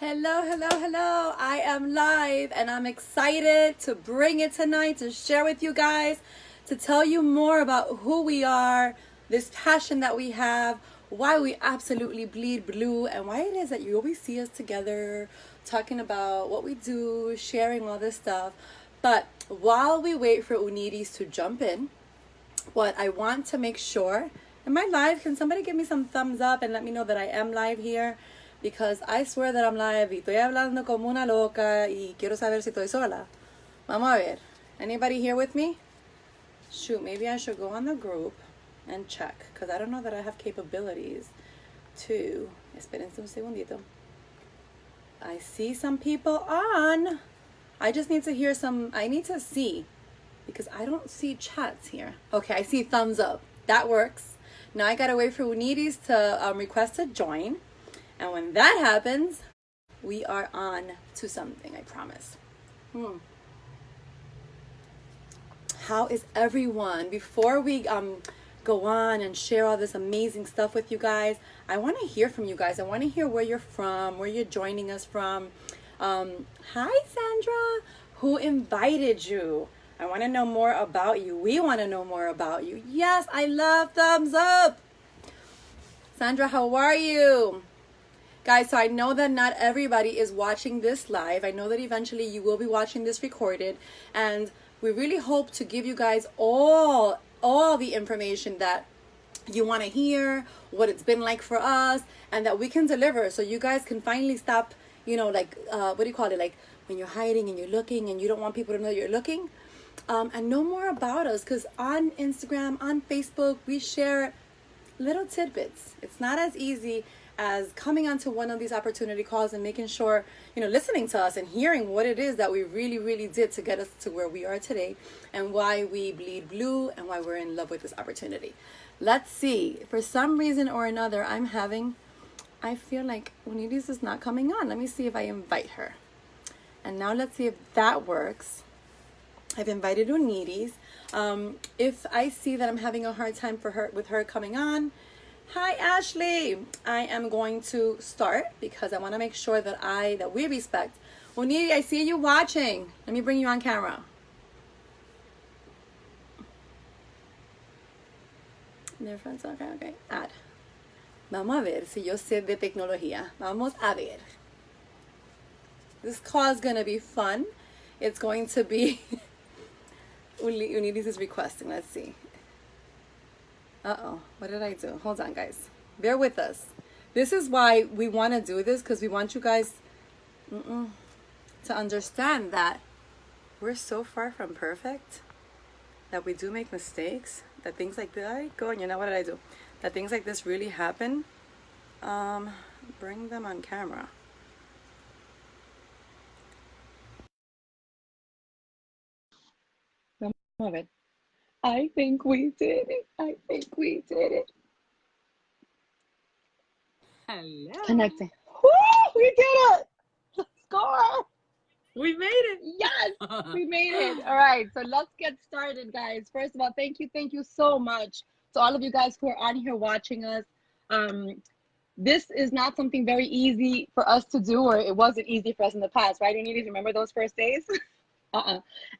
Hello, hello, hello. I am live and I'm excited to bring it tonight to share with you guys, to tell you more about who we are, this passion that we have, why we absolutely bleed blue, and why it is that you always see us together talking about what we do, sharing all this stuff. But while we wait for Unides to jump in, what I want to make sure, am I live? Can somebody give me some thumbs up and let me know that I am live here? Because I swear that I'm live y estoy hablando como una loca y quiero saber si estoy sola. Vamos a ver. Anybody here with me? Shoot, maybe I should go on the group and check, because I don't know that I have capabilities to... Espérense un segundito. I see some people on. I just need to hear some... I need to see, because I don't see chats here. Okay, I see thumbs up. That works. Now I gotta wait for Unides to request to join. And when that happens, we are on to something, I promise. How is everyone? Before we go on and share all this amazing stuff with you guys, I want to hear from you guys. I want to hear where you're from, where you're joining us from. Hi, Sandra. Who invited you? I want to know more about you. We want to know more about you. Yes, I love thumbs up. Sandra, how are you? Guys, so I know that not everybody is watching this live. I know that eventually you will be watching this recorded. And we really hope to give you guys all the information that you want to hear, what it's been like for us, and that we can deliver so you guys can finally stop, what do you call it? Like when you're hiding and you're looking and you don't want people to know you're looking. And know more about us, because on Instagram, on Facebook, we share little tidbits. It's not as easy as coming onto one of these opportunity calls and making sure, listening to us and hearing what it is that we really, really did to get us to where we are today, and why we bleed blue and why we're in love with this opportunity. Let's see. For some reason or another, I feel like Unides is not coming on. Let me see if I invite her. And now let's see if that works. I've invited Unides. If I see that I'm having a hard time with her coming on, hi Ashley. I am going to start because I want to make sure that we respect. Unides, I see you watching. Let me bring you on camera. Difference, okay. Add. Vamos a ver si yo sé de tecnología. Vamos a ver. This call is going to be fun. It's going to be... Unides is requesting. Let's see. What did I do? Hold on, guys. Bear with us. This is why we want to do this, because we want you guys to understand that we're so far from perfect, that we do make mistakes, that things like that go, and what did I do? That things like this really happen. Bring them on camera. Love it. I think we did it. Hello. Connecting. Woo! We did it! Let's go! We made it. Yes, we made it. All right, so let's get started, guys. First of all, thank you so much to all of you guys who are on here watching us. This is not something very easy for us to do, or it wasn't easy for us in the past, right? You need to remember those first days.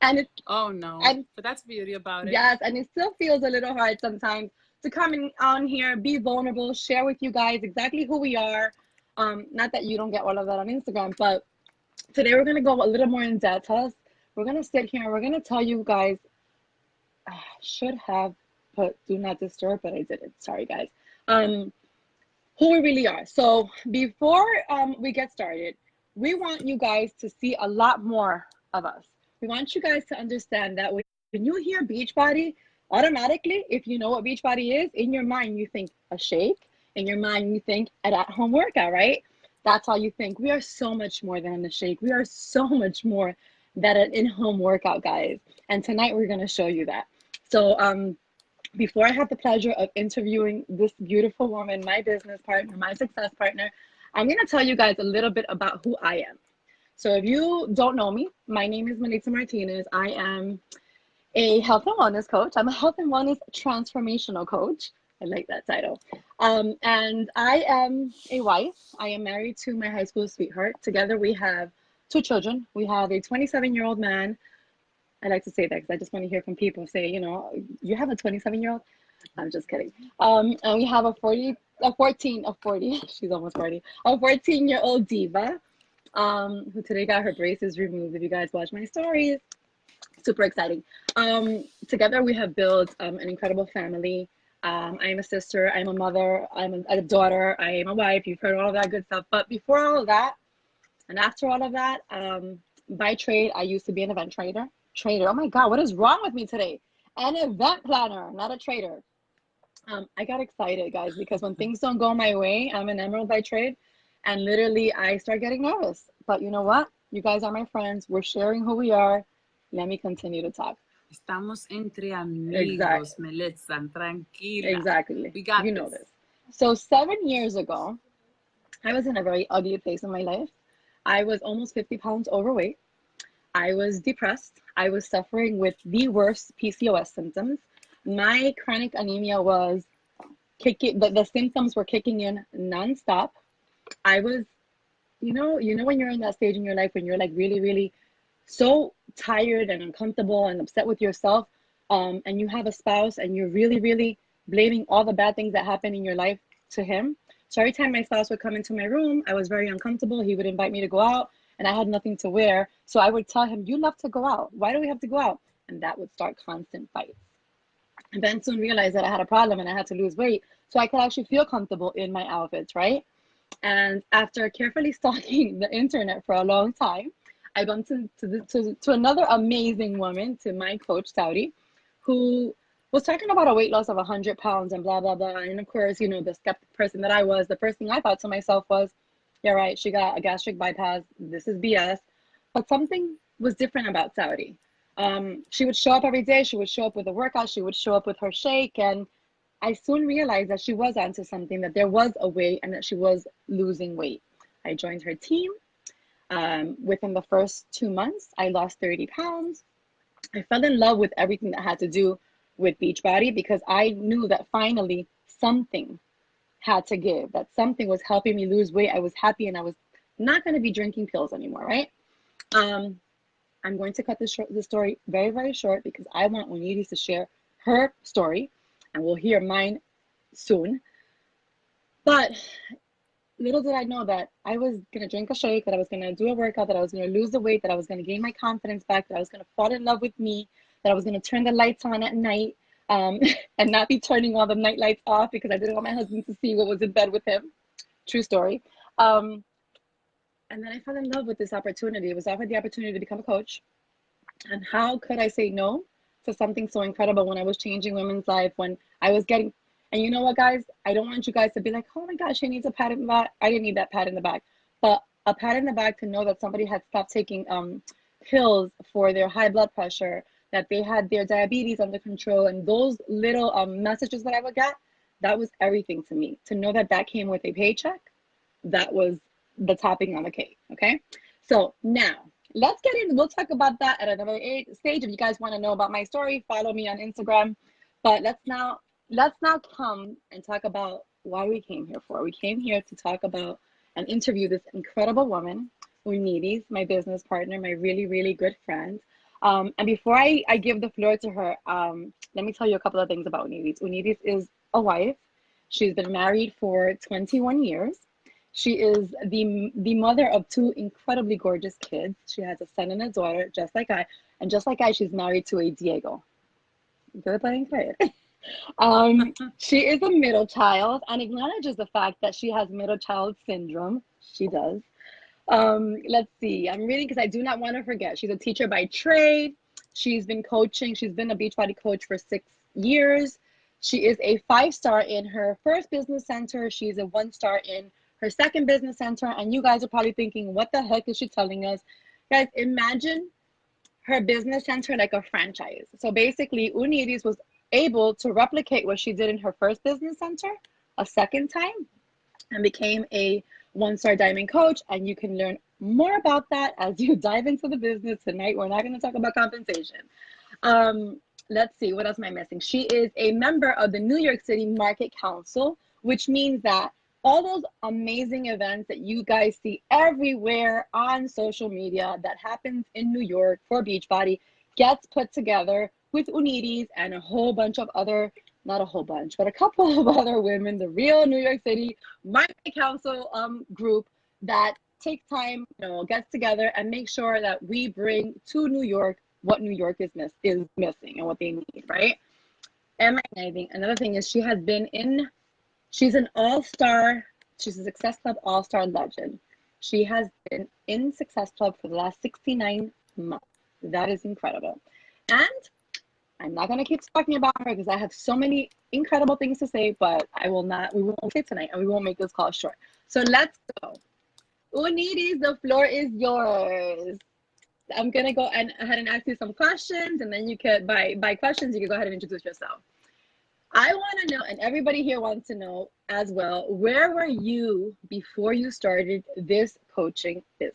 And oh no, but that's the beauty about it. Yes, and it still feels a little hard sometimes to come on here, be vulnerable, share with you guys exactly who we are. Not that you don't get all of that on Instagram, but today we're going to go a little more in depth. We're going to sit here and we're going to tell you guys, I should have put do not disturb, but I didn't. Sorry, guys. Who we really are. So before we get started, we want you guys to see a lot more of us. We want you guys to understand that when you hear Beachbody, automatically, if you know what Beachbody is, in your mind you think a shake. In your mind you think an at-home workout, right? That's all you think. We are so much more than a shake. We are so much more than an in-home workout, guys. And tonight we're going to show you that. So before I have the pleasure of interviewing this beautiful woman, my business partner, my success partner, I'm going to tell you guys a little bit about who I am. So if you don't know me, my name is Melitza Martinez. I am a health and wellness coach. I'm a health and wellness transformational coach. I like that title. And I am a wife. I am married to my high school sweetheart. Together we have two children. We have a 27-year-old man. I like to say that because I just want to hear from people say, you know, you have a 27-year-old? I'm just kidding. And we have a 40, she's almost 40, a 14-year-old diva, who today got her braces removed. If you guys watch my stories, super exciting. Together we have built an incredible family. I am a sister, I'm a mother, I'm a daughter, I am a wife. You've heard all of that good stuff. But before all of that, and after all of that, by trade, I used to be an event trader. Oh my God, what is wrong with me today? An event planner, not a trader. I got excited, guys, because when things don't go my way, I'm an emerald by trade, and literally I start getting nervous. But you know what? You guys are my friends. We're sharing who we are. Let me continue to talk. Estamos entre amigos, Melitza, tranquila. Exactly. We got you know this. So 7 years ago, I was in a very ugly place in my life. I was almost 50 pounds overweight. I was depressed. I was suffering with the worst PCOS symptoms. My chronic anemia was kicking, the symptoms were kicking in nonstop. I was, you know when you're in that stage in your life when you're like really, really so tired and uncomfortable and upset with yourself, and you have a spouse and you're really, really blaming all the bad things that happen in your life to him. So every time my spouse would come into my room, I was very uncomfortable. He would invite me to go out and I had nothing to wear. So I would tell him, you love to go out. Why do we have to go out? And that would start constant fights. And then soon realized that I had a problem and I had to lose weight so I could actually feel comfortable in my outfits, right? And after carefully stalking the internet for a long time, I bumped to another amazing woman, to my coach, Saudi, who was talking about a weight loss of 100 pounds and blah, blah, blah. And of course, you know, the skeptic person that I was, the first thing I thought to myself was, yeah, right, she got a gastric bypass. This is BS. But something was different about Saudi. She would show up every day. She would show up with a workout. She would show up with her shake. And I soon realized that she was onto something, that there was a way and that she was losing weight. I joined her team. Within the first 2 months, I lost 30 pounds. I fell in love with everything that had to do with Beachbody because I knew that finally something had to give, that something was helping me lose weight. I was happy and I was not going to be drinking pills anymore, right? I'm going to cut this story very, very short because I want Unides to share her story and we'll hear mine soon. But little did I know that I was going to drink a shake, that I was going to do a workout, that I was going to lose the weight, that I was going to gain my confidence back, that I was going to fall in love with me, that I was going to turn the lights on at night, and not be turning all the night lights off because I didn't want my husband to see what was in bed with him. True story. And then I fell in love with this opportunity. I was offered the opportunity to become a coach. And how could I say no to something so incredible when I was changing women's life, when I was getting, and you know what, guys? I don't want you guys to be like, oh my gosh, she needs a pat in the back. I didn't need that pat in the back. But a pat in the back to know that somebody had stopped taking pills for their high blood pressure, that they had their diabetes under control, and those little messages that I would get, that was everything to me. To know that that came with a paycheck, that was the topping on the cake, okay? So now, let's get in. We'll talk about that at another stage. If you guys want to know about my story, follow me on Instagram. But let's now come and talk about why we came here for. We came here to talk about and interview this incredible woman, Unides, my business partner, my really, really good friend. And before I give the floor to her, let me tell you a couple of things about Unides. Unides is a wife. She's been married for 21 years. She is the mother of two incredibly gorgeous kids. She has a son and a daughter, just like I. And just like I, she's married to a Diego. Good playing quiet. She is a middle child and acknowledges the fact that she has middle child syndrome. She does. Let's see. I'm reading because I do not want to forget. She's a teacher by trade. She's been coaching. She's been a Beachbody coach for 6 years. She is a 5-star in her first business center. She's a 1-star in her second business center. And you guys are probably thinking, what the heck is she telling us? Guys, imagine her business center like a franchise. So basically, Unides was able to replicate what she did in her first business center a second time and became a 1-star diamond coach. And you can learn more about that as you dive into the business tonight. We're not going to talk about compensation. Let's see, what else am I missing? She is a member of the New York City Market Council, which means that all those amazing events that you guys see everywhere on social media that happens in New York for Beachbody gets put together with Unides and a whole bunch of other, not a whole bunch, but a couple of other women, the real New York City Market Council group that take time, gets together and make sure that we bring to New York what New York is missing and what they need, right? And another thing is she's an all-star, she's a Success Club all-star legend. She has been in Success Club for the last 69 months. That is incredible. And I'm not going to keep talking about her because I have so many incredible things to say, but we won't say tonight and we won't make this call short. So let's go. Unides, the floor is yours. I'm going to go ahead and ask you some questions, and then you could, by questions, you can go ahead and introduce yourself. I want to know, and everybody here wants to know as well, where were you before you started this coaching business?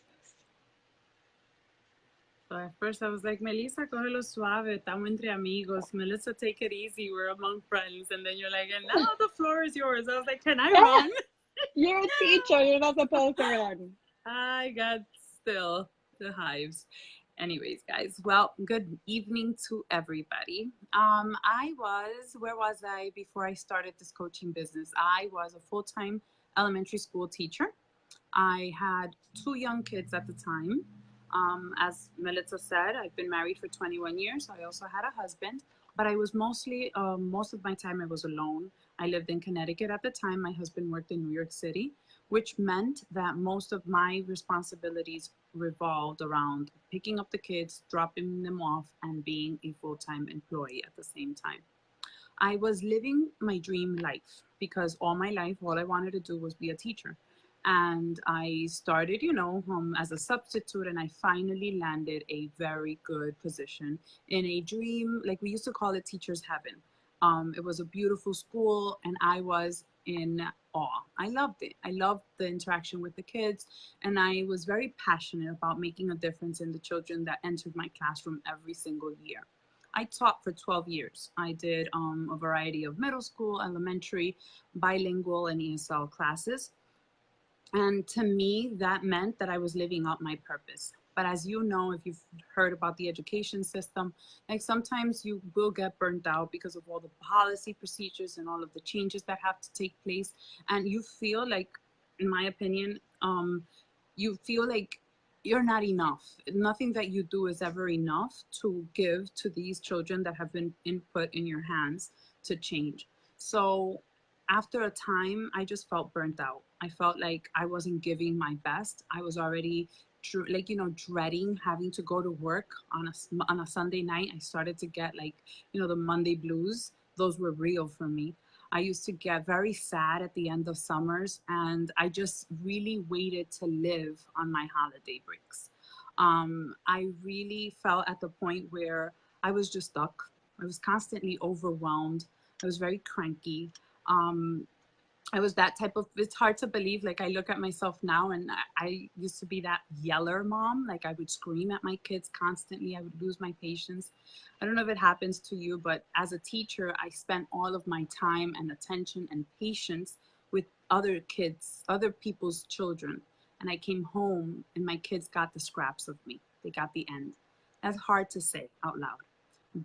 So at first I was like, Melissa, cógelo suave, estamos entre amigos. Melissa, take it easy, we're among friends. And then you're like, and now the floor is yours. I was like, can I run? You're a teacher, you're not supposed to run. I got still the hives. Anyways, guys, well, good evening to everybody. Where was I before I started this coaching business? I was a full-time elementary school teacher. I had 2 young kids at the time. As Melitza said, I've been married for 21 years. I also had a husband, but I was most of my time I was alone. I lived in Connecticut at the time. My husband worked in New York City, which meant that most of my responsibilities revolved around picking up the kids, dropping them off, and being a full-time employee at the same time. I was living my dream life because all my life, all I wanted to do was be a teacher. And I started, as a substitute, and I finally landed a very good position in a dream, like we used to call it teacher's heaven. It was a beautiful school, and I was in awe. I loved it. I loved the interaction with the kids, and I was very passionate about making a difference in the children that entered my classroom every single year. I taught for 12 years. I did a variety of middle school, elementary, bilingual, and ESL classes. And to me, that meant that I was living out my purpose. But as you know, if you've heard about the education system, like sometimes you will get burnt out because of all the policy procedures and all of the changes that have to take place. And you feel like, in my opinion, you feel like you're not enough. Nothing that you do is ever enough to give to these children that have been input in your hands to change. So after a time, I just felt burnt out. I felt like I wasn't giving my best. I was already dreading having to go to work on a Sunday night. I started to get the Monday blues. Those were real for me. I used to get very sad at the end of summers, and I just really waited to live on my holiday breaks. I really felt at the point where I was just stuck. I was constantly overwhelmed. I was very cranky. I was that type of, it's hard to believe, like I look at myself now, and I used to be that yeller mom. Like I would scream at my kids constantly. I would lose my patience. I don't know if it happens to you, but as a teacher, I spent all of my time and attention and patience with other kids, other people's children. And I came home and my kids got the scraps of me. They got the end. That's hard to say out loud,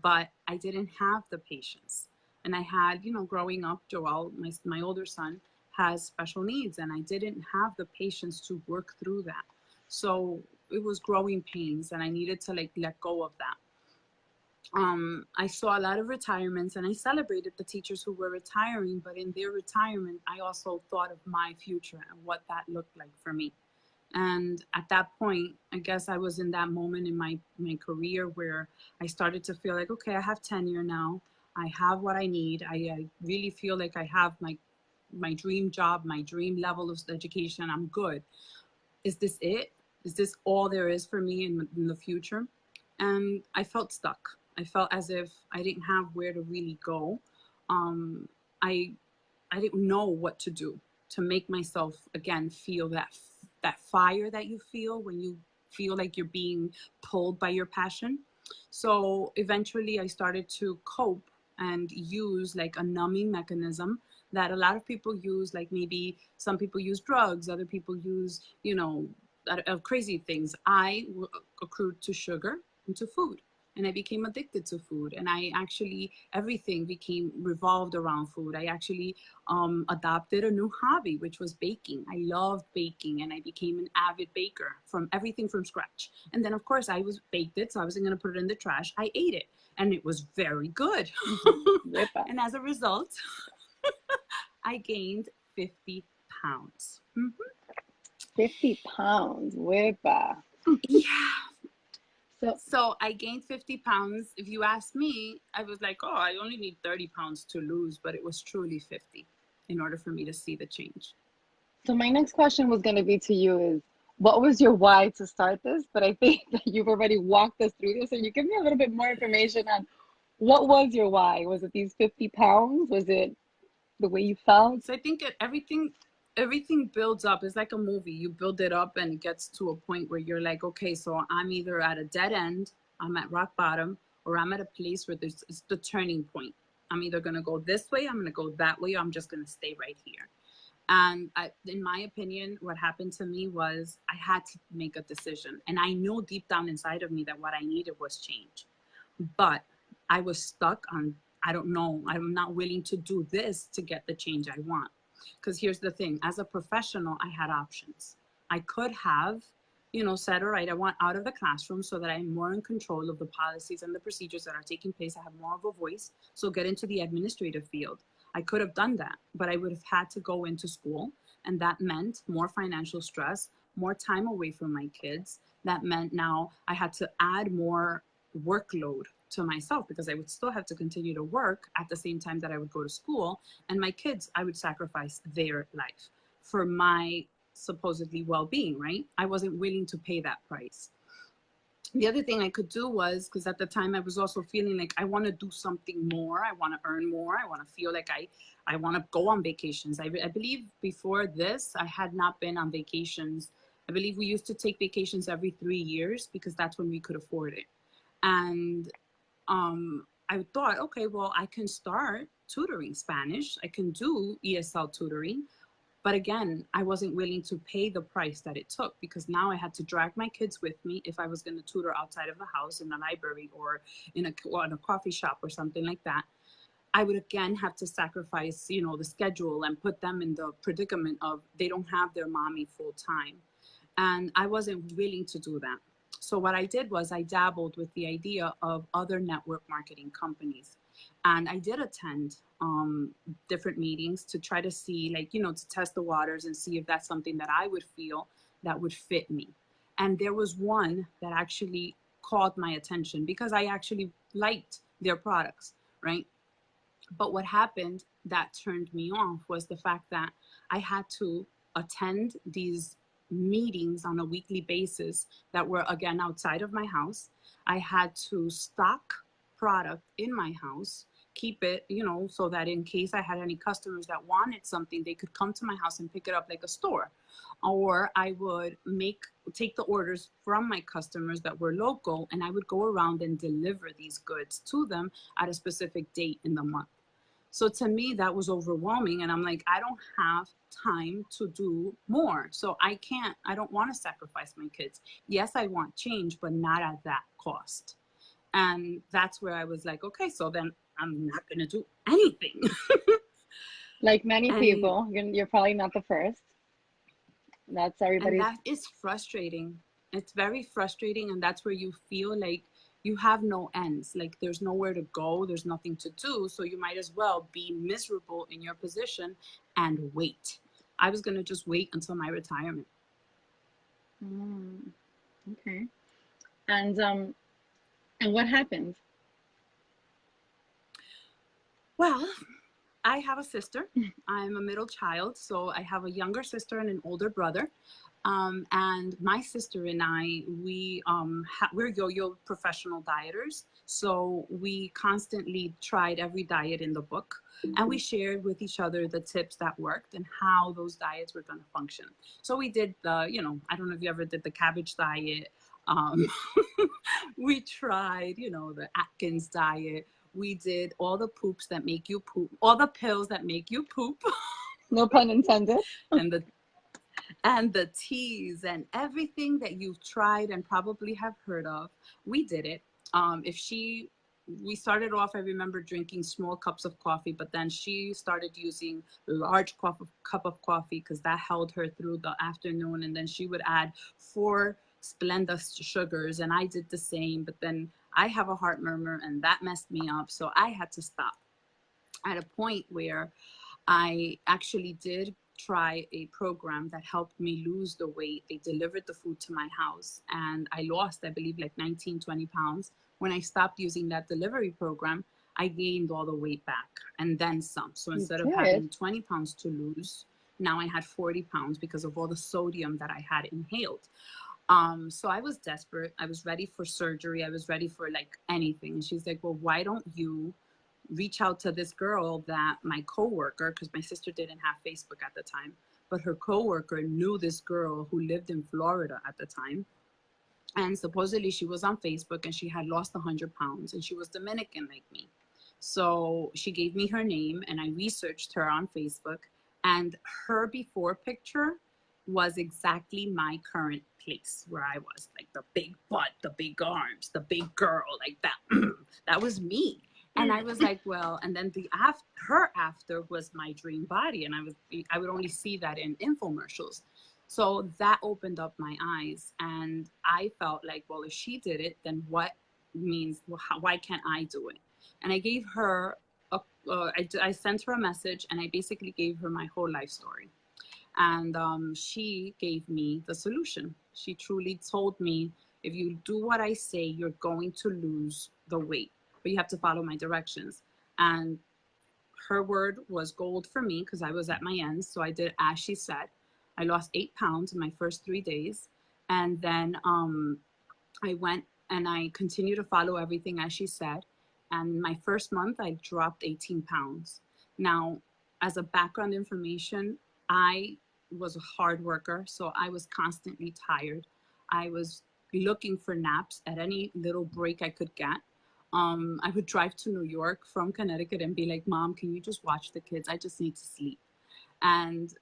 but I didn't have the patience. And I had, growing up, Joel, my older son, has special needs, and I didn't have the patience to work through that. So it was growing pains, and I needed to let go of that. I saw a lot of retirements, and I celebrated the teachers who were retiring, but in their retirement, I also thought of my future and what that looked like for me. And at that point, I guess I was in that moment in my career where I started to feel like, okay, I have tenure now. I have what I need. I really feel like I have my dream job, my dream level of education. I'm good. Is this it? Is this all there is for me in the future? And I felt stuck. I felt as if I didn't have where to really go. I didn't know what to do to make myself, again, feel that fire that you feel when you feel like you're being pulled by your passion. So eventually I started to cope and use like a numbing mechanism that a lot of people use. Like maybe some people use drugs, other people use, crazy things. Accrued to sugar and to food. And I became addicted to food. And I actually, everything became revolved around food. I actually adopted a new hobby, which was baking. I loved baking and I became an avid baker from everything from scratch. And then, of course, I was baked it, so I wasn't going to put it in the trash. I ate it and it was very good. And as a result, I gained 50 pounds. 50 pounds. Wepa. Yeah. So, So I gained 50 pounds. If you ask me, I was like, oh, I only need 30 pounds to lose, but it was truly 50 in order for me to see the change. so my next question was going to be to you is, what was your why to start this? But I think that you've already walked us through this. So you give me a little bit more information on what was your why? Was it these 50 pounds? Was it the way you felt? So I think everything builds up. It's like a movie. You build it up and it gets to a point where you're like, okay, so I'm either at a dead end, I'm at rock bottom, or I'm at a place where it's the turning point. I'm either going to go this way, I'm going to go that way, or I'm just going to stay right here. And in my opinion, what happened to me was I had to make a decision. And I knew deep down inside of me that what I needed was change. But I was stuck on, I don't know, I'm not willing to do this to get the change I want. Because here's the thing, as a professional, I had options. I could have, said, all right, I want out of the classroom so that I'm more in control of the policies and the procedures that are taking place. I have more of a voice. So get into the administrative field. I could have done that, but I would have had to go into school. And that meant more financial stress, more time away from my kids. That meant now I had to add more workload to myself because I would still have to continue to work at the same time that I would go to school. And my kids, I would sacrifice their life for my supposedly well-being, right? I wasn't willing to pay that price. The other thing I could do was, because at the time I was also feeling like I want to do something more. I want to earn more. I want to feel like I want to go on vacations. I believe before this, I had not been on vacations. I believe we used to take vacations every 3 years because that's when we could afford it. And I thought, okay, well, I can start tutoring Spanish. I can do ESL tutoring. But again, I wasn't willing to pay the price that it took because now I had to drag my kids with me if I was going to tutor outside of the house in a library or in a coffee shop or something like that. I would again have to sacrifice, the schedule and put them in the predicament of they don't have their mommy full time. And I wasn't willing to do that. So what I did was I dabbled with the idea of other network marketing companies. And I did attend different meetings to try to see, to test the waters and see if that's something that I would feel that would fit me. And there was one that actually caught my attention because I actually liked their products, right? But what happened that turned me off was the fact that I had to attend these meetings on a weekly basis that were, again, outside of my house. I had to stock product in my house, keep it, so that in case I had any customers that wanted something, they could come to my house and pick it up like a store. Or I would take the orders from my customers that were local, and I would go around and deliver these goods to them at a specific date in the month. So to me, that was overwhelming. And I'm like, I don't have time to do more. So I don't want to sacrifice my kids. Yes, I want change, but not at that cost. And that's where I was like, okay, so then I'm not going to do anything. Like many and, people, you're probably not the first. That's and everybody's. that is frustrating. It's very frustrating. And that's where you feel like you have no ends. Like there's nowhere to go. There's nothing to do. So you might as well be miserable in your position and wait. I was going to just wait until my retirement. Okay. And what happened? Well, I have a sister. I'm a middle child. So I have a younger sister and an older brother. And my sister and I, we're yo-yo professional dieters. So we constantly tried every diet in the book, and we shared with each other the tips that worked and how those diets were going to function. So we did I don't know if you ever did the cabbage diet. Um, we tried, the Atkins diet. We did all the poops that make you poop, all the pills that make you poop, No pun intended. and the teas and everything that you've tried and probably have heard of. We did it. If she We started off, I remember drinking small cups of coffee, but then she started using large cup of coffee because that held her through the afternoon. And then she would add 4 Splenda sugars, and I did the same. But then I have a heart murmur, and that messed me up, so I had to stop at a point where I actually did try a program that helped me lose the weight. They delivered the food to my house, and I lost, I believe, like 19, 20 pounds. When I stopped using that delivery program, I gained all the weight back and then some. So You instead of did. having 20 pounds to lose, now I had 40 pounds because of all the sodium that I had inhaled. So I was desperate. I was ready for surgery. I was ready for like anything. And she's like, well, why don't you reach out to this girl that my coworker, because my sister didn't have Facebook at the time, but her coworker knew this girl who lived in Florida at the time. And supposedly she was on Facebook and she had lost 100 pounds and she was Dominican like me. So she gave me her name and I researched her on Facebook, and her before picture was exactly my current place where I was, like the big butt, the big arms, the big girl, like that. That was me. And I was like, well, and then her after was my dream body, and I would only see that in infomercials. So that opened up my eyes, and I felt like, well, if she did it, then why can't I do it? And I gave her I sent her a message, and I basically gave her my whole life story. And she gave me the solution. She truly told me, if you do what I say, you're going to lose the weight, but you have to follow my directions. And her word was gold for me because I was at my ends. So I did as she said. I lost 8 pounds in my first 3 days. And then I went and I continued to follow everything as she said. And my first month, I dropped 18 pounds. Now, as a background information, I was a hard worker, so I was constantly tired. I was looking for naps at any little break I could get. I would drive to New York from Connecticut and be like, Mom, can you just watch the kids? I just need to sleep. And,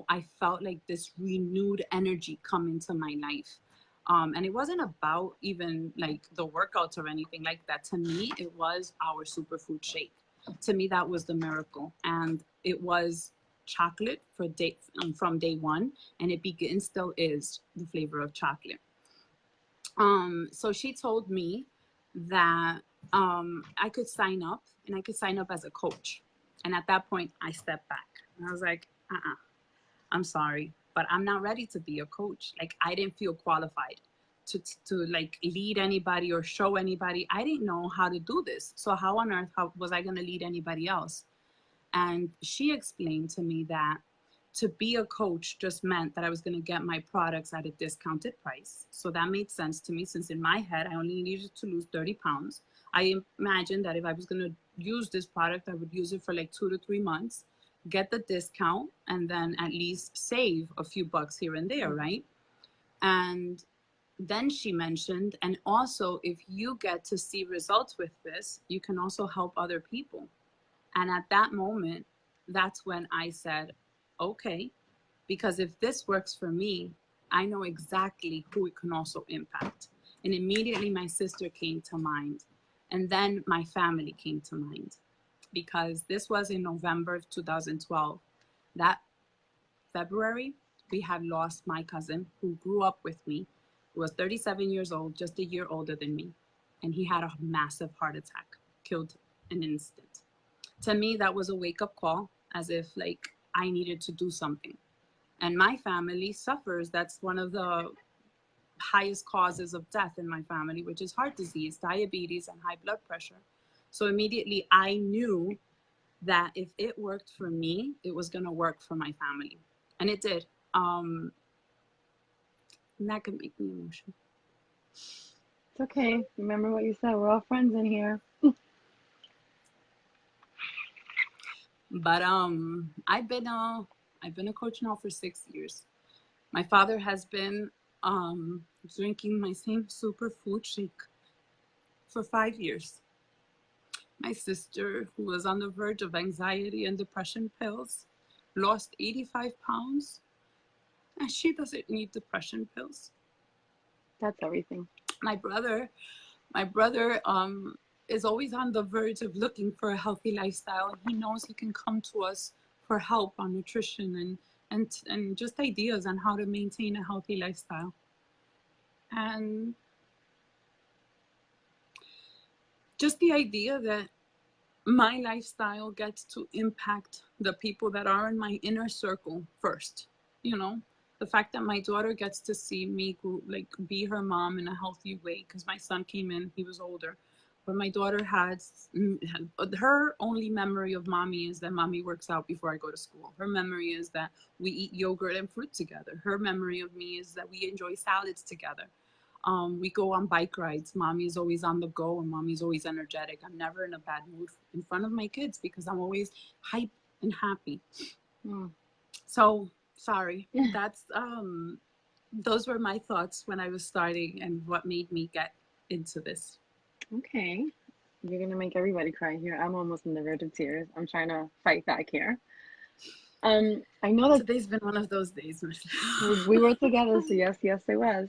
I felt like this renewed energy come into my life. And it wasn't about even like the workouts or anything like that. To me, it was our superfood shake. To me, that was the miracle. And it was chocolate from day one. And still is the flavor of chocolate. So she told me that I could sign up, and I could sign up as a coach. And at that point, I stepped back. And I was like, I'm sorry, but I'm not ready to be a coach. Like, I didn't feel qualified to like lead anybody or show anybody. I didn't know how to do this. So how on earth was I going to lead anybody else? And she explained to me that to be a coach just meant that I was going to get my products at a discounted price. So that made sense to me, since in my head, I only needed to lose 30 pounds. I imagined that if I was going to use this product, I would use it for like 2 to 3 months, get the discount, and then at least save a few bucks here and there, right? And then she mentioned, and also if you get to see results with this, you can also help other people. And at that moment, that's when I said, okay, because if this works for me, I know exactly who it can also impact. And immediately my sister came to mind. And then my family came to mind, because this was in November of 2012. That February, we had lost my cousin who grew up with me, who was 37 years old, just a year older than me. And he had a massive heart attack, killed in an instant. To me, that was a wake-up call, as if like I needed to do something. And my family suffers. That's one of the highest causes of death in my family, which is heart disease, diabetes, and high blood pressure. So immediately I knew that if it worked for me, it was going to work for my family. And it did. And that can make me emotional. It's okay. Remember what you said. We're all friends in here. But I've been a coach now for 6 years. My father has been drinking my same superfood shake for 5 years. My sister, who was on the verge of anxiety and depression pills, lost 85 pounds, and she doesn't need depression pills. That's everything. My brother, my brother is always on the verge of looking for a healthy lifestyle. He knows he can come to us for help on nutrition and just ideas on how to maintain a healthy lifestyle. And just the idea that my lifestyle gets to impact the people that are in my inner circle first, you know, the fact that my daughter gets to see me like be her mom in a healthy way, because my son came in, he was older, but my daughter had her only memory of mommy is that mommy works out before I go to school. Her memory is that we eat yogurt and fruit together. Her memory of me is that we enjoy salads together. We go on bike rides. Mommy's always on the go and mommy's always energetic. I'm never in a bad mood in front of my kids because I'm always hype and happy. So sorry, that's those were my thoughts when I was starting and what made me get into this. Okay. You're going to make everybody cry here. I'm almost on the verge of tears. I'm trying to fight back here. I know that Today's been one of those days. we were together, so yes, it was.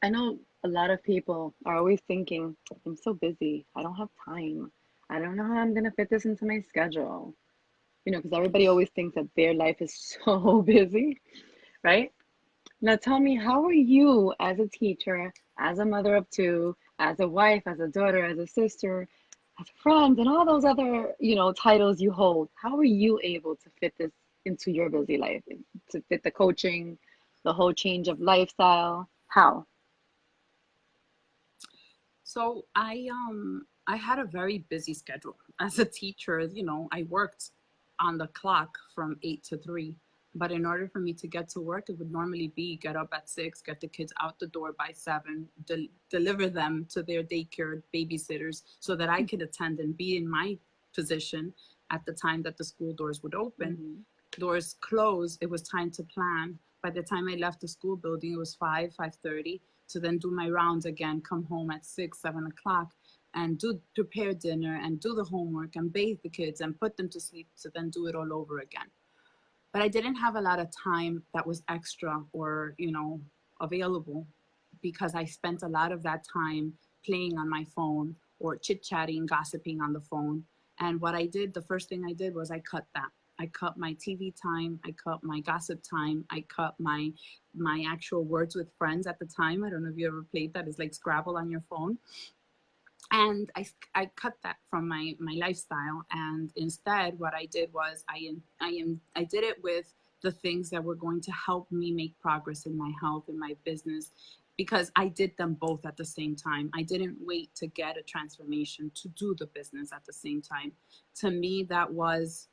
I know a lot of people are always thinking, I'm so busy. I don't have time. I don't know how I'm going to fit this into my schedule. You know, because everybody always thinks that their life is so busy, right? Now tell me, how are you as a teacher, as a mother of two, as a wife, as a daughter, as a sister, as a friend, and all those other, you know, titles you hold? How are you able to fit this into your busy life, to fit the coaching, the whole change of lifestyle? How? So I had a very busy schedule as a teacher. You know, I worked on the clock from 8 to 3. But in order for me to get to work, it would normally be get up at 6, get the kids out the door by 7, deliver them to their daycare babysitters so that I could attend and be in my position at the time that the school doors would open. Doors closed, it was time to plan. By the time I left the school building, it was 5:30, to then do my rounds again, come home at 6, 7 o'clock, and prepare dinner and do the homework and bathe the kids and put them to sleep to then do it all over again. But I didn't have a lot of time that was extra or, you know, available, because I spent a lot of that time playing on my phone or chit-chatting, gossiping on the phone. And what I did, the first thing I did was I cut that. I cut my TV time, I cut my gossip time, I cut my actual words with friends at the time. I don't know if you ever played that. It's like Scrabble on your phone. And I cut that from my lifestyle, and instead what I did was I did it with the things that were going to help me make progress in my health and my business, because I did them both at the same time. I didn't wait to get a transformation to do the business at the same time. To me, that was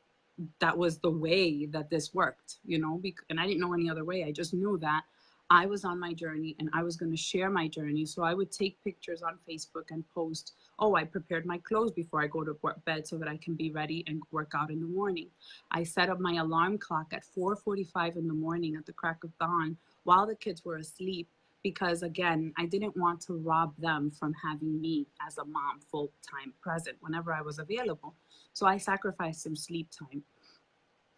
the way that this worked, you know, and I didn't know any other way. I just knew that I was on my journey and I was going to share my journey. So I would take pictures on Facebook and post, oh, I prepared my clothes before I go to bed so that I can be ready and work out in the morning. I set up my alarm clock at 4:45 in the morning at the crack of dawn while the kids were asleep, because again, I didn't want to rob them from having me as a mom full-time present whenever I was available. So I sacrificed some sleep time.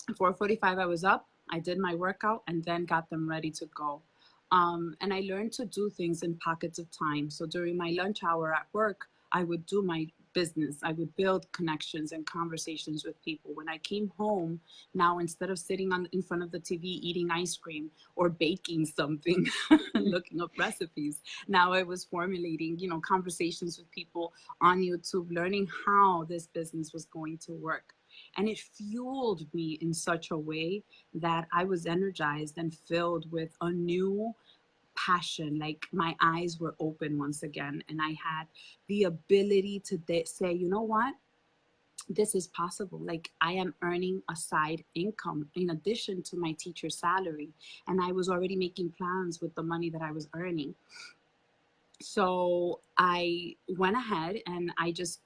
At 4:45, I was up, I did my workout, and then got them ready to go. And I learned to do things in pockets of time. So during my lunch hour at work, I would do my business. I would build connections and conversations with people. When I came home, now instead of sitting in front of the TV eating ice cream or baking something, looking up recipes, now I was formulating, you know, conversations with people on YouTube, learning how this business was going to work. And it fueled me in such a way that I was energized and filled with a new passion. Like my eyes were open once again, and I had the ability to say, you know what? this is possible. Like, I am earning a side income in addition to my teacher salary. And I was already making plans with the money that I was earning. So I went ahead and I just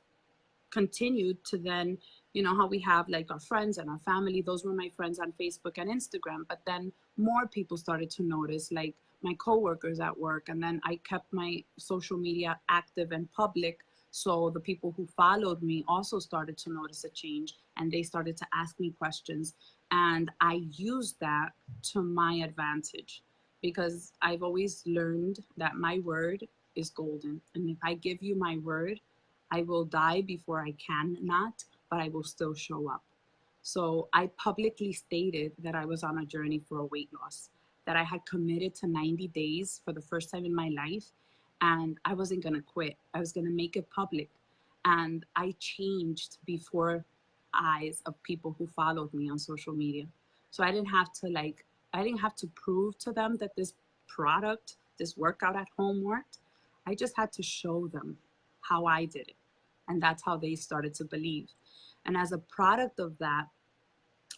continued to then, you know how we have like our friends and our family, those were my friends on Facebook and Instagram, but then more people started to notice, like my coworkers at work, and then I kept my social media active and public, so the people who followed me also started to notice a change, and they started to ask me questions, and I used that to my advantage, because I've always learned that my word is golden, and if I give you my word, I will die before I can not, but I will still show up. So I publicly stated that I was on a journey for a weight loss, that I had committed to 90 days for the first time in my life, and I wasn't going to quit. I was going to make it public. And I changed before eyes of people who followed me on social media. So I didn't have to prove to them that this product, this workout at home worked. I just had to show them how I did it. And that's how they started to believe. And as a product of that,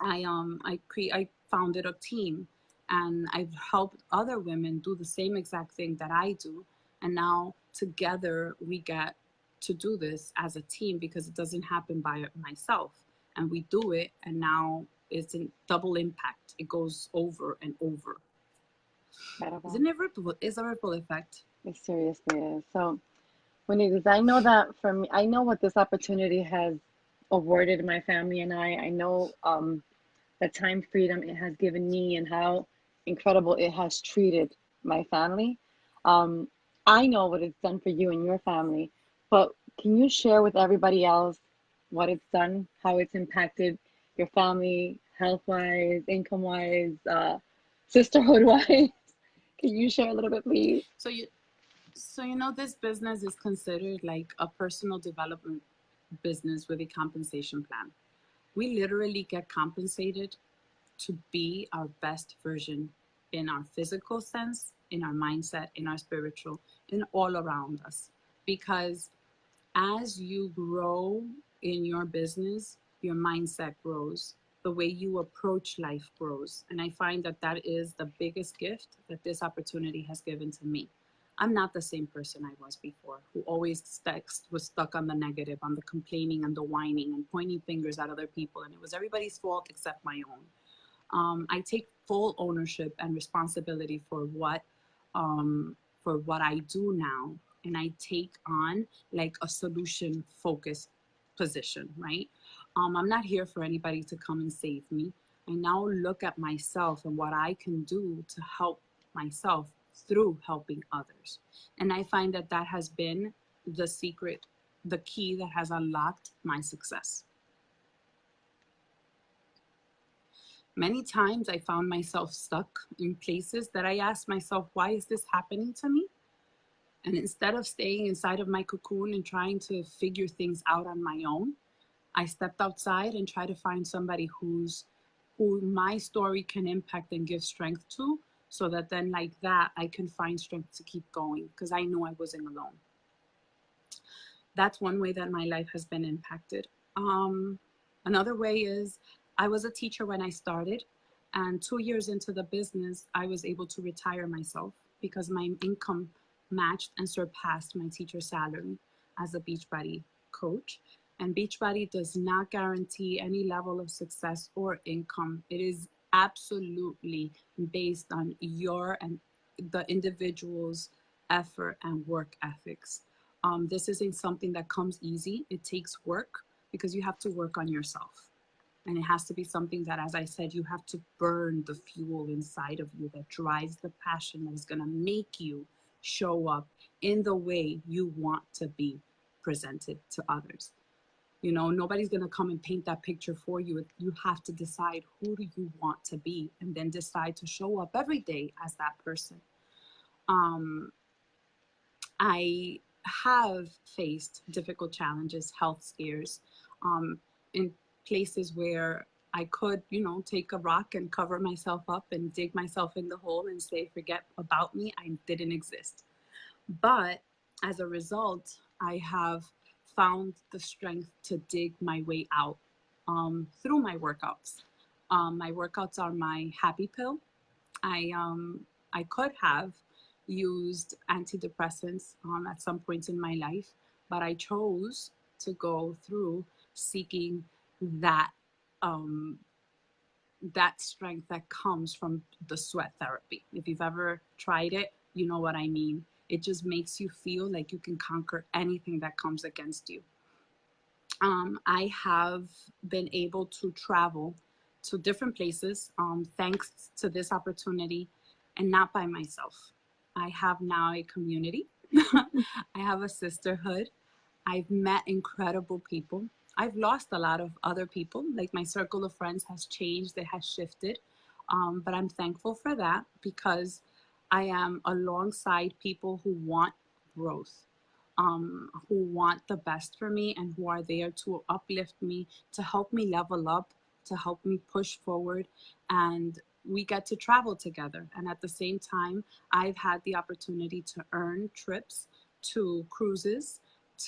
I founded a team, and I've helped other women do the same exact thing that I do. And now together we get to do this as a team, because it doesn't happen by myself. And we do it, and now it's in double impact. It goes over and over. Incredible. Isn't it ripple? It's a ripple effect. It seriously is. So, Juanita, I know that for me, I know what this opportunity has awarded my family and I. I know the time freedom it has given me and how incredible it has treated my family. Um, I know what it's done for you and your family, but can you share with everybody else what it's done, how it's impacted your family, health-wise, income-wise, sisterhood-wise? Can you share a little bit, please? So you know, this business is considered like a personal development business with a compensation plan. We literally get compensated to be our best version in our physical sense, in our mindset, in our spiritual, in all around us. Because as you grow in your business, your mindset grows. The way you approach life grows. And I find that that is the biggest gift that this opportunity has given to me. I'm not the same person I was before, who always was stuck on the negative, on the complaining and the whining and pointing fingers at other people. And it was everybody's fault except my own. I take full ownership and responsibility for what I do now, and I take on like a solution focused position, right? I'm not here for anybody to come and save me. I now look at myself and what I can do to help myself through helping others. And I find that that has been the secret, the key that has unlocked my success. Many times I found myself stuck in places that I asked myself, why is this happening to me? And instead of staying inside of my cocoon and trying to figure things out on my own, I stepped outside and tried to find somebody who my story can impact and give strength to, so that then like that, I can find strength to keep going, because I knew I wasn't alone. That's one way that my life has been impacted. Another way is I was a teacher when I started, and 2 years into the business, I was able to retire myself because my income matched and surpassed my teacher salary as a Beachbody coach. And Beachbody does not guarantee any level of success or income. It is absolutely based on your and the individual's effort and work ethics. This isn't something that comes easy. It takes work, because you have to work on yourself. And it has to be something that, as I said, you have to burn the fuel inside of you that drives the passion that is going to make you show up in the way you want to be presented to others. You know, nobody's going to come and paint that picture for you. You have to decide, who do you want to be, and then decide to show up every day as that person. I have faced difficult challenges, health scares, in places where I could, you know, take a rock and cover myself up and dig myself in the hole and say, forget about me, I didn't exist. But as a result, I have found the strength to dig my way out through my workouts. My workouts are my happy pill. I could have used antidepressants at some points in my life, but I chose to go through seeking that um, that strength that comes from the sweat therapy. If you've ever tried it, you know what I mean. It just makes you feel like you can conquer anything that comes against you. I have been able to travel to different places thanks to this opportunity, and not by myself. I have now a community. I have a sisterhood. I've met incredible people. I've lost a lot of other people. Like, my circle of friends has changed, it has shifted. But I'm thankful for that, because I am alongside people who want growth, who want the best for me, and who are there to uplift me, to help me level up, to help me push forward. And we get to travel together. And at the same time, I've had the opportunity to earn trips to cruises,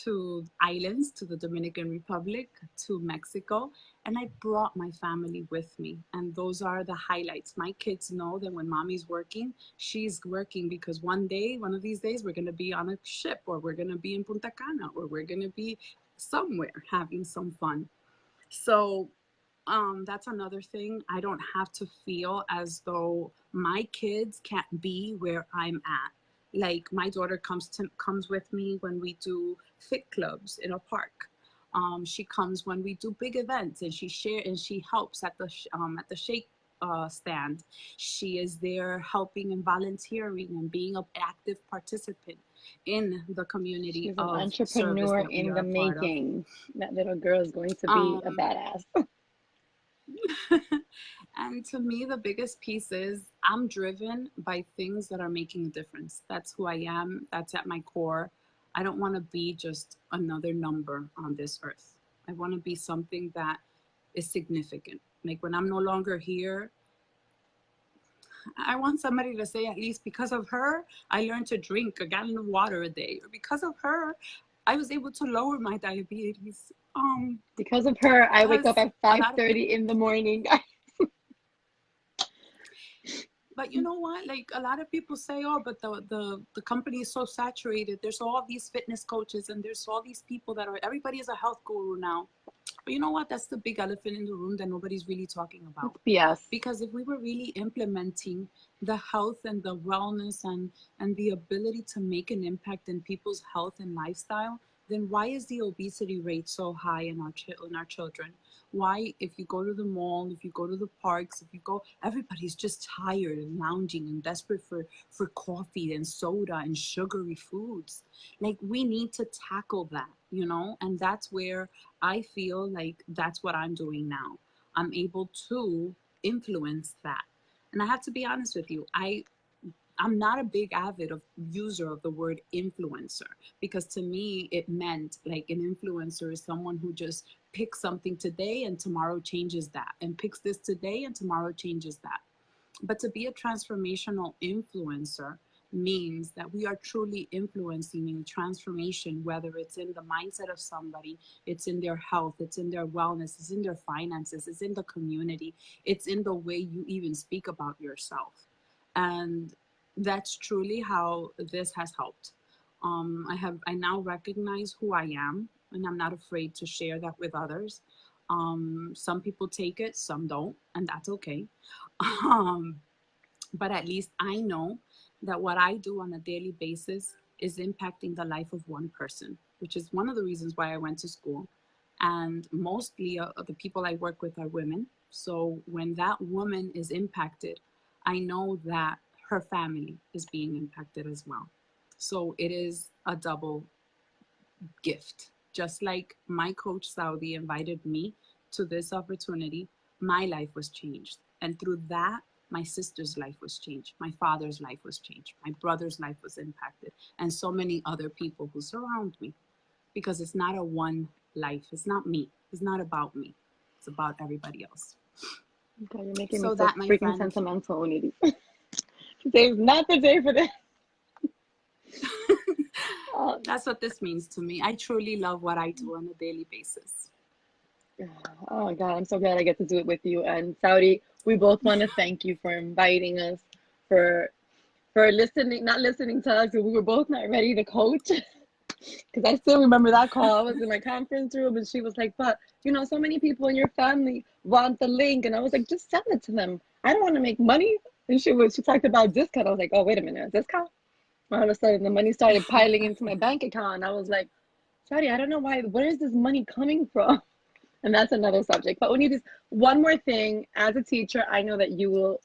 to islands, to the Dominican Republic, to Mexico, and I brought my family with me. And those are the highlights. My kids know that when mommy's working, she's working, because one of these days, we're going to be on a ship, or we're going to be in Punta Cana, or we're going to be somewhere having some fun. So that's another thing. I don't have to feel as though my kids can't be where I'm at. Like, my daughter comes with me when we do fit clubs in a park. She comes when we do big events, and she helps at the shake stand. She is there helping and volunteering and being an active participant in the community She's an of service entrepreneur that we in are the a part of. making. That little girl is going to be a Um, badass. And to me, the biggest piece is I'm driven by things that are making a difference. That's who I am. That's at my core. I don't want to be just another number on this earth. I want to be something that is significant. Like, when I'm no longer here, I want somebody to say, at least because of her, I learned to drink a gallon of water a day. Or because of her, I was able to lower my diabetes. Because of her, I wake up Because at a lot of 5:30 people, in the morning. but you know what? Like, a lot of people say, oh, but the company is so saturated. There's all these fitness coaches, and there's all these people that are, everybody is a health guru now. But you know what? That's the big elephant in the room that nobody's really talking about. It's BS. Because if we were really implementing the health and the wellness and the ability to make an impact in people's health and lifestyle, then why is the obesity rate so high in our children? Why, if you go to the mall, if you go to the parks, if you go, everybody's just tired and lounging and desperate for coffee and soda and sugary foods. Like, we need to tackle that, and that's where I feel like that's what I'm doing now. I'm able to influence that. And I have to be honest with you, I'm not a big avid of user of the word influencer, because to me it meant like an influencer is someone who just picks something today and tomorrow changes that, and picks this today and tomorrow changes that. But to be a transformational influencer means that we are truly influencing in transformation, whether it's in the mindset of somebody, it's in their health, it's in their wellness, it's in their finances, it's in the community, it's in the way you even speak about yourself. And that's truly how this has helped. I now recognize who I am, and I'm not afraid to share that with others. Some people take it, some don't, and that's okay. Um, but at least I know that what I do on a daily basis is impacting the life of one person, which is one of the reasons why I went to school. And mostly the people I work with are women. So when that woman is impacted, I know that her family is being impacted as well. So it is a double gift. Just like my coach Saudi invited me to this opportunity, my life was changed. And through that, my sister's life was changed. My father's life was changed. My brother's life was impacted. And so many other people who surround me. Because it's not a one life. It's not me. It's not about me. It's about everybody else. Okay, you're making me So so that, my freaking friend, sentimental, Unity. Today's not the day for this. That's what this means to me. I truly love what I do on a daily basis. Oh God, I'm so glad I get to do it with you. And Saudi, we both want to thank you for inviting us, for listening, not listening to us. We were both not ready to coach. Because I still remember that call. I was in my conference room and she was like, but you know, so many people in your family want the link. And I was like, just send it to them. I don't want to make money. And she talked about discount. I was like, oh, wait a minute, discount? All of a sudden the money started piling into my bank account. And I was like, Saudi, I don't know where is this money coming from? And that's another subject. But we need this one more thing. As a teacher, I know that you will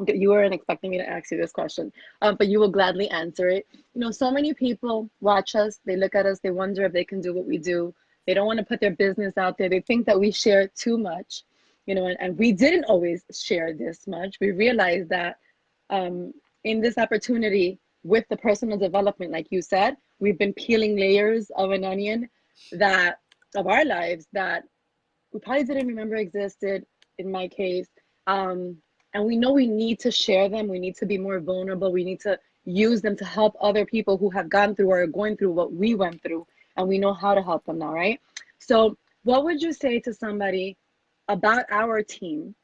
you weren't expecting me to ask you this question, but you will gladly answer it. You know, so many people watch us, they look at us, they wonder if they can do what we do. They don't want to put their business out there. They think that we share too much, you know, and we didn't always share this much. We realized that in this opportunity with the personal development, like you said, we've been peeling layers of an onion of our lives that we probably didn't remember existed in my case. And we know we need to share them. We need to be more vulnerable. We need to use them to help other people who have gone through or are going through what we went through. And we know how to help them now, right? So what would you say to somebody about our team?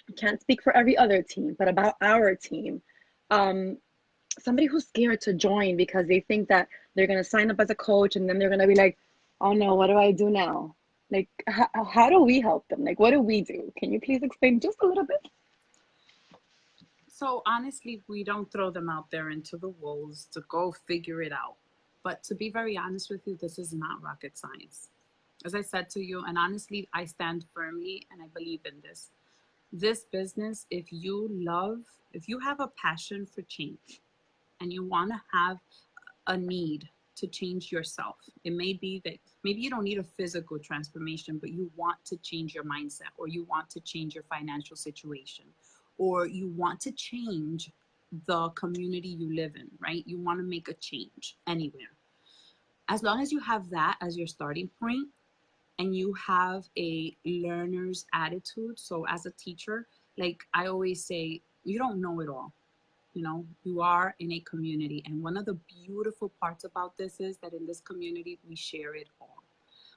I can't speak for every other team, but about our team. Somebody who's scared to join because they think that they're going to sign up as a coach and then they're going to be like, oh no, what do I do now? Like, how do we help them? Like, what do we do? Can you please explain just a little bit? So honestly, we don't throw them out there into the wolves to go figure it out. But to be very honest with you, this is not rocket science. As I said to you, and honestly, I stand firmly and I believe in this. This business, if you have a passion for change and you want to have a need to change yourself, it may be that maybe you don't need a physical transformation, but you want to change your mindset, or you want to change your financial situation, or you want to change the community you live in, right? You want to make a change anywhere. As long as you have that as your starting point and you have a learner's attitude. So as a teacher, like I always say, you don't know it all. You know, you are in a community. And one of the beautiful parts about this is that in this community, we share it all.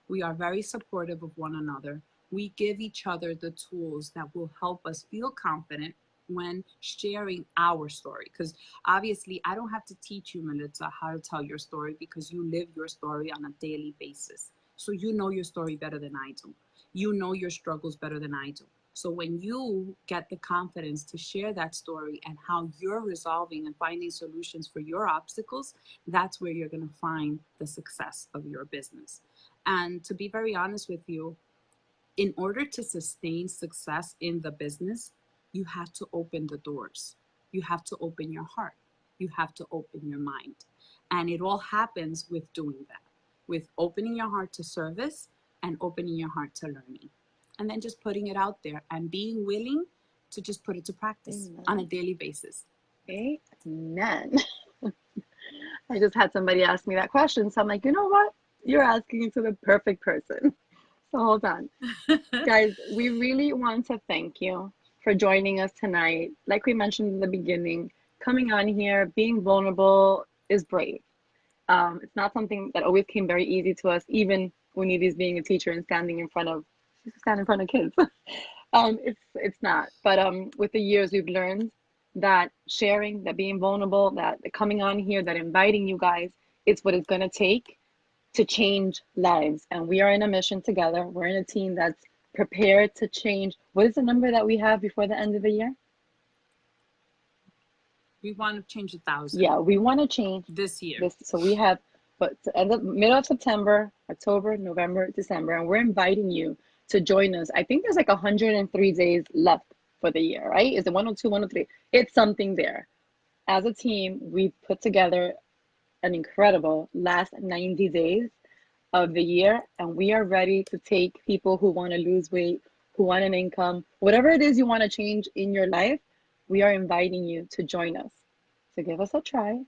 We are very supportive of one another. We give each other the tools that will help us feel confident when sharing our story. Because obviously, I don't have to teach you, Melitza, how to tell your story because you live your story on a daily basis. So you know your story better than I do. You know your struggles better than I do. So when you get the confidence to share that story and how you're resolving and finding solutions for your obstacles, that's where you're going to find the success of your business. And to be very honest with you, in order to sustain success in the business, you have to open the doors. You have to open your heart. You have to open your mind. And it all happens with doing that, with opening your heart to service and opening your heart to learning. And then just putting it out there and being willing to just put it to practice on a daily basis. Amen. I just had somebody ask me that question. So I'm like, you know what? You're asking to the perfect person. So hold on. Guys, we really want to thank you for joining us tonight. Like we mentioned in the beginning, coming on here, being vulnerable is brave. It's not something that always came very easy to us, even when Edie's being a teacher and standing in front of kids. It's not. But with the years, we've learned that sharing, that being vulnerable, that coming on here, that inviting you guys, it's what it's going to take to change lives. And we are in a mission together. We're in a team that's prepared to change. What is the number that we have before the end of the year? We want to change 1,000. Yeah, we want to change this year. So we have, but at the middle of September, October, November, December, and we're inviting you to join us. I think there's like 103 days left for the year, right? Is it 102, 103? It's something there. As a team, we've put together an incredible last 90 days of the year, and we are ready to take people who want to lose weight, who want an income, whatever it is you want to change in your life. We are inviting you to join us. So give us a try.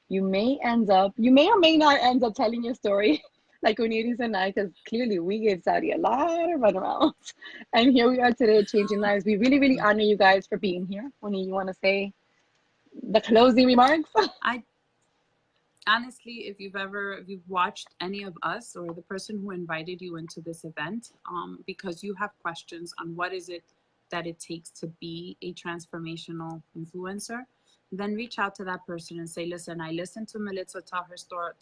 You may or may not end up telling your story like Uniris and I, because clearly we gave Saudi a lot of runarounds. And here we are today changing lives. We really, really honor you guys for being here. Uni, you want to say the closing remarks? honestly, if you've watched any of us or the person who invited you into this event, because you have questions on what is it that it takes to be a transformational influencer, then reach out to that person and say, listen, I listened to Melitza tell her story,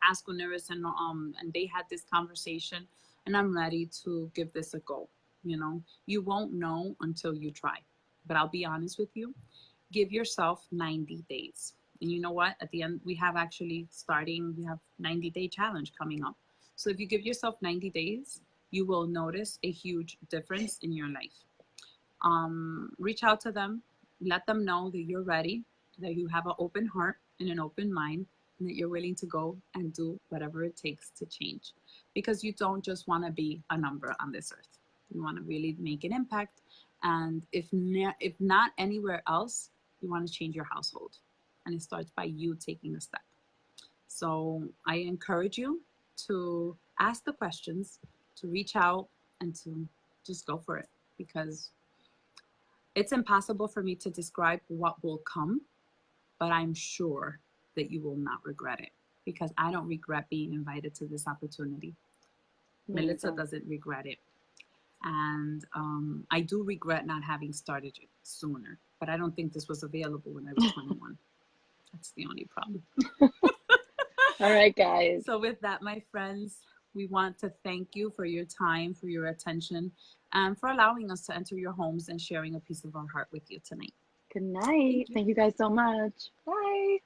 ask Uniris, and they had this conversation, and I'm ready to give this a go. You won't know until you try. But I'll be honest with you, give yourself 90 days. And you know what? At the end, we have 90-day challenge coming up. So if you give yourself 90 days, you will notice a huge difference in your life. Reach out to them, let them know that you're ready, that you have an open heart and an open mind, and that you're willing to go and do whatever it takes to change. Because you don't just want to be a number on this earth. You want to really make an impact. And if not anywhere else, you want to change your household. And it starts by you taking a step. So I encourage you to ask the questions, to reach out, and to just go for it. Because it's impossible for me to describe what will come, but I'm sure that you will not regret it, because I don't regret being invited to this opportunity. Melitza doesn't regret it. And I do regret not having started it sooner, but I don't think this was available when I was 21. That's the only problem. All right, guys. So with that, my friends, we want to thank you for your time, for your attention, and for allowing us to enter your homes and sharing a piece of our heart with you tonight. Good night. Thank you guys so much. Bye.